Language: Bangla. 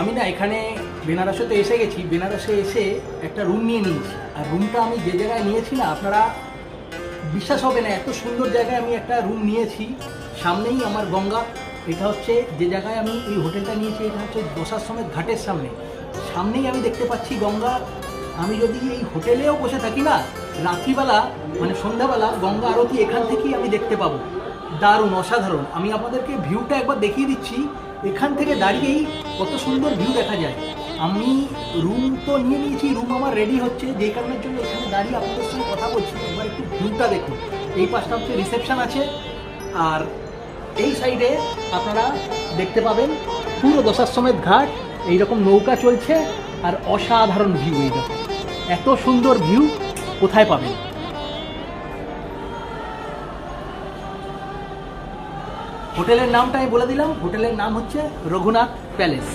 আমি না এখানে বেনারসে তো এসে গেছি, বেনারসে এসে একটা রুম নিয়ে নিয়েছি। আর রুমটা আমি যে জায়গায় নিয়েছি না, আপনারা বিশ্বাস হবে না, এত সুন্দর জায়গায় আমি একটা রুম নিয়েছি। সামনেই আমার গঙ্গা। এটা হচ্ছে যে জায়গায় আমি এই হোটেলটা নিয়েছি, এটা হচ্ছে দশাশ্বমেধ ঘাটের সামনেই আমি দেখতে পাচ্ছি গঙ্গা। আমি যদি এই হোটেলেও বসে থাকি না, রাত্রিবেলা মানে সন্ধ্যাবেলা গঙ্গা আরতি এখান থেকেই আমি দেখতে পাবো। দারুণ, অসাধারণ। আমি আপনাদেরকে ভিউটা একবার দেখিয়ে দিচ্ছি। এখান থেকে দাঁড়িয়েই কত সুন্দর ভিউ দেখা যায়। আমি রুম তো নিয়ে নিয়েছি, রুম আমার রেডি হচ্ছে, যে কারণের জন্য এখানে দাঁড়িয়ে আপনাদের সঙ্গে কথা বলছি। একবার একটু ভিউটা দেখুন। এই পাশটা হচ্ছে রিসেপশন আছে, আর এই সাইডে আপনারা দেখতে পাবেন পুরো দশাশ্বমেধ ঘাট। এইরকম নৌকা চলছে আর অসাধারণ ভিউ। এইরকম এত সুন্দর ভিউ কোথায় পাবেন? হোটেলের নামটা আমি বলে দিলাম, হোটেলের নাম হচ্ছে রঘুনাথ প্যালেস।